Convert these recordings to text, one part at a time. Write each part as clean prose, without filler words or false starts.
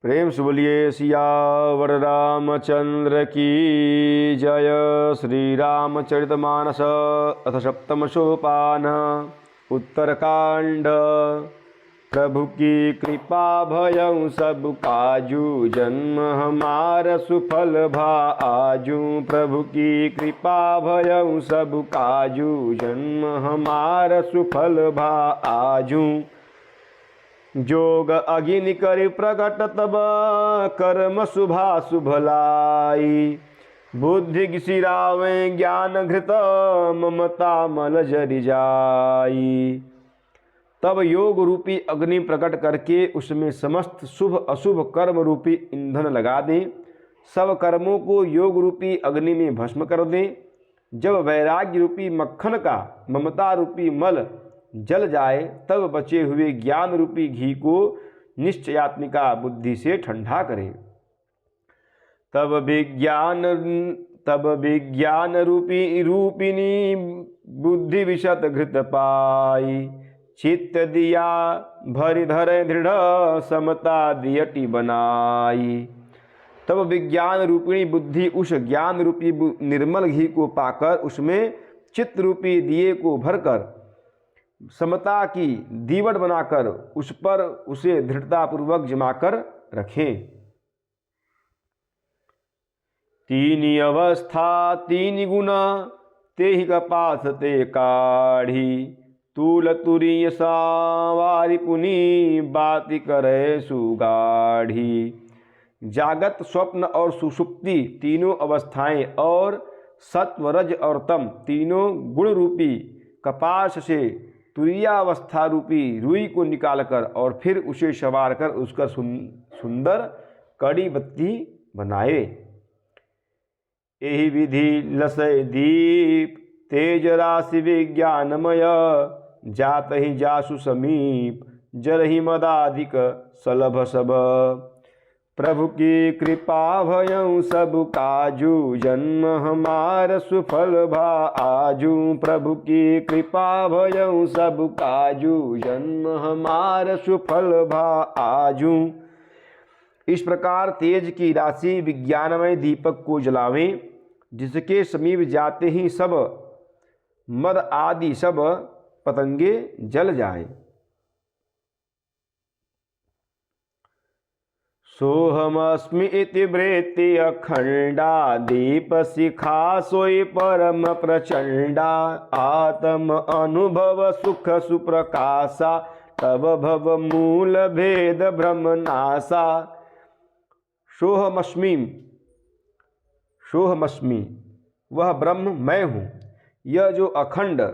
प्रेम से बोलिए सियावर रामचंद्र की जय। श्री रामचरितमानस अथ सप्तम सोपान उत्तरकांड। प्रभु की कृपा भयउ सब काजू, जन्म हमार सुफल भा आजू। प्रभु की कृपा भयउ सब काजू, जन्म हमार सुफल भा आजू। जोग अगिन कर प्रकट तब, कर्म शुभा शुभ लाई। बुद्धि सिरावे ज्ञान घृत, ममता मल जरि जाई। तब योग रूपी अग्नि प्रकट करके उसमें समस्त शुभ अशुभ कर्म रूपी ईंधन लगा दें। सब कर्मों को योग रूपी अग्नि में भस्म कर दें। जब वैराग्य रूपी मक्खन का ममता रूपी मल जल जाए, तब बचे हुए ज्ञान रूपी घी को निश्चयात्मिका बुद्धि से ठंडा करें। तब विज्ञान रूपिणी बुद्धि विशत घृत पाई। चित्त दिया भरि धर दृढ़, समता दियटी बनाई। तब विज्ञान रूपिणी बुद्धि उस ज्ञान रूपी निर्मल घी को पाकर उसमें चित्त रूपी दिए को भरकर समता की दीवट बनाकर उस पर उसे दृढ़तापूर्वक जमाकर रखें। तीन अवस्था तीन गुना, ते ही कपास ते काढ़ी। तूल तुरीय सावारी पुनी, बाति करे सुगाढ़ी। जागत स्वप्न और सुषुप्ति तीनों अवस्थाएं और सत्व रज और तम तीनों गुण रूपी कपास से तुरीयावस्था रूपी रुई को निकालकर और फिर उसे संवार कर उसका सुंदर कड़ी बत्ती बनाए। यही विधि लसय दीप, तेज राशि विज्ञानमय। जात ही जासु समीप, जल ही मदाधिक सलभ सब। प्रभु की कृपा भयउ सब काजू, जन्म हमार सुफल भा आजू। प्रभु की कृपा भयउ सब काजू, जन्म हमार सुफल भा आजू। इस प्रकार तेज की राशि विज्ञानमय दीपक को जलावें, जिसके समीप जाते ही सब मद आदि सब पतंगे जल जाएं। सोहमस्मि इति वृत्ति अखंडा, दीप शिखा सोई परम प्रचंडा। आत्म अनुभव सुख सुप्रकाशा, तब भव मूल भेद ब्रह्म नासा। सोहमस्मि वह ब्रह्म मैं हूँ। यह जो अखंड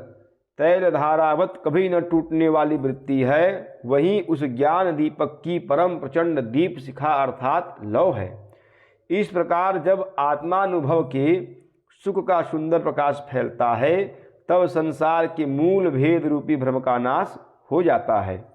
तैल धारावत कभी न टूटने वाली वृत्ति है, वही उस ज्ञान दीपक की परम प्रचंड दीप शिखा अर्थात लौ है। इस प्रकार जब आत्मानुभव के सुख का सुंदर प्रकाश फैलता है, तब संसार के मूल भेद रूपी भ्रम का नाश हो जाता है।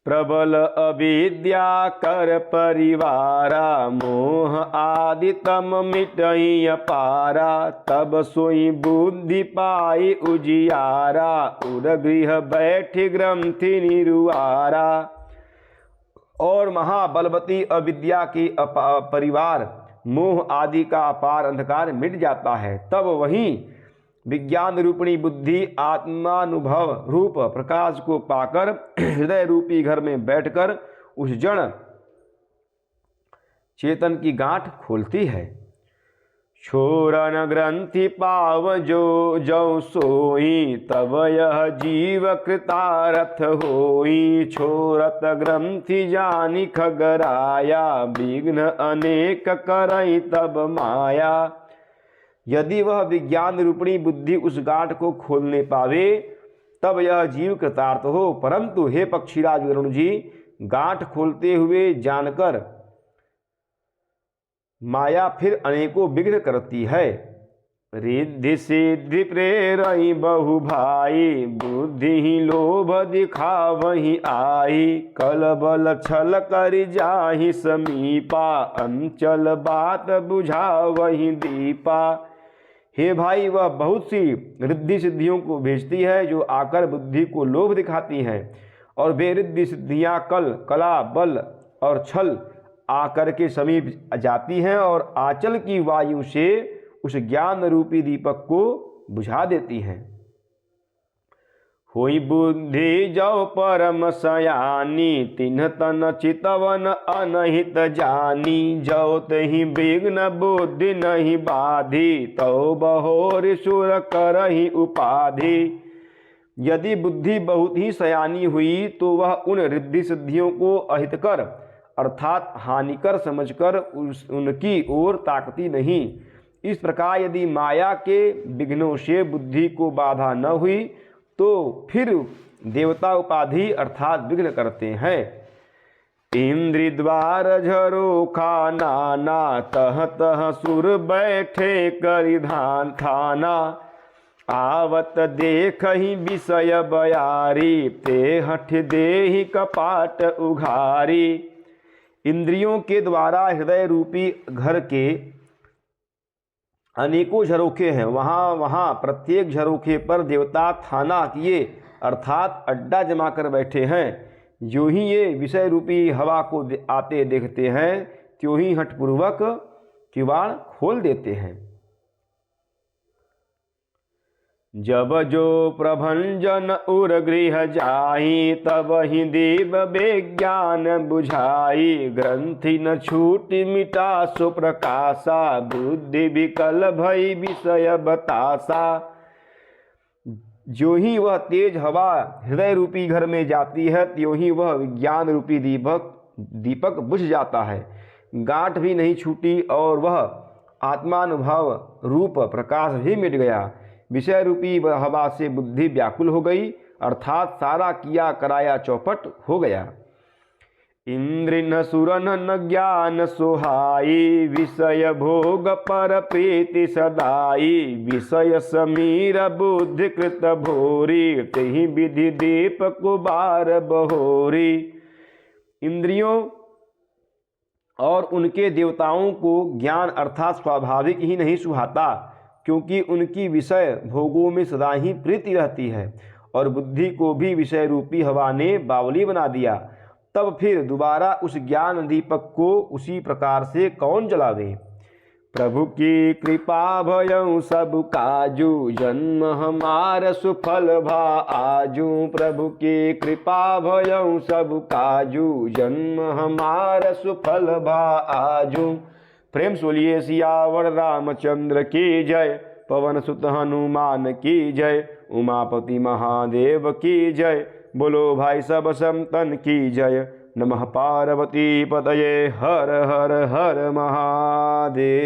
प्रबल अविद्या कर परिवारा, मोह आदि तम मिटई अपारा। तब सोई बुद्धि पाई उजियारा, उर गृह बैठि ग्रंथि निरुआरा। और महाबलवती अविद्या की परिवार मोह आदि का अपार अंधकार मिट जाता है। तब वहीं विज्ञान रूपिणी बुद्धि आत्मानुभव रूप प्रकाश को पाकर हृदय रूपी घर में बैठकर उस जड़ चेतन की गांठ खोलती है। छोरन ग्रंथि पाव जो सोई, तब यह जीव कृतारथ होई। छोरत ग्रंथि जानि खगराया, विघ्न अनेक करई तब माया। यदि वह विज्ञान रूपिणी बुद्धि उस गांठ को खोलने पावे, तब यह जीव कृतार्थ हो। परंतु हे पक्षीराज वरुण जी, गांठ खोलते हुए जानकर माया फिर अनेकों विघ्न करती है। रिद्धि सिद्धि प्रेरई बहु भाई, बुद्धि ही लोभ दिखावहि आई। कल बल छल कर जाहि समीपा, अंचल बात बुझावहि दीपा। हे भाई, वह बहुत सी रिद्धि सिद्धियों को भेजती है जो आकर बुद्धि को लोभ दिखाती हैं और वे रिद्धि सिद्धियाँ कला बल और छल आकर के समीप जाती हैं और आंचल की वायु से उस ज्ञान रूपी दीपक को बुझा देती हैं। होई बुद्धि जो परम सयानी, तिन्ह तन चितवन अनहित जानी, जो तहि विघ्न बुद्धि नहीं बाधी, तो बहोर सुर करहि उपाधि। यदि बुद्धि बहुत ही सयानी हुई तो वह उन रिद्धि सिद्धियों को अहितकर अर्थात हानिकर समझकर उनकी ओर ताकती नहीं। इस प्रकार यदि माया के विघ्नों से बुद्धि को बाधा न हुई तो फिर देवता उपाधि अर्थात विघ्न करते हैं। इंद्रि द्वार झरोखा नाना, तह तह सुर बैठे करिधान थाना, आवत देखहि विषय बयारी, ते हठ देहि कपाट उघारी। इंद्रियों के द्वारा हृदय रूपी घर के अनेकों झरोखे हैं। वहाँ प्रत्येक झरोखे पर देवता थाना किए अर्थात अड्डा जमा कर बैठे हैं। जो ही ये विषय रूपी हवा को आते देखते हैं त्यों ही हठपूर्वक किवाड़ खोल देते हैं। जब जो प्रभंजन उर गृह जाहि, तब ही देव विज्ञान बुझाई, ग्रंथि न छूट मिटा सुप्रकाशा, बुद्धि विकल भई विषय बतासा। जो ही वह तेज हवा हृदय रूपी घर में जाती है त्यों ही वह विज्ञान रूपी दीपक बुझ जाता है, गांठ भी नहीं छूटी और वह आत्मानुभव रूप प्रकाश भी मिट गया। विषय रूपी हवा से बुद्धि व्याकुल हो गई अर्थात सारा किया कराया चौपट हो गया। इंद्र न सुरन न ज्ञान सोहाई, विषय भोग पर प्रीति सदाई, विषय समीर बुद्धि कृत भोरी, तेहि विधि दीप कुबार बहोरी। इंद्रियों और उनके देवताओं को ज्ञान अर्थात स्वाभाविक ही नहीं सुहाता, क्योंकि उनकी विषय भोगों में सदा ही प्रीति रहती है और बुद्धि को भी विषय रूपी हवा ने बावली बना दिया। तब फिर दोबारा उस ज्ञान दीपक को उसी प्रकार से कौन जलावे। प्रभु की कृपा भयउ सब काजू, जन्म हमार सुफल भा आजू, प्रभु की कृपा भयउ सब काजू, जन्म हमार सुफल भा आजू। प्रेम से बोलिए सियावर रामचंद्र की जय, पवन सुत हनुमान की जय, उमापति महादेव की जय, बोलो भाई सब संतन की जय। नमः पार्वती पतये, हर हर हर महादेव।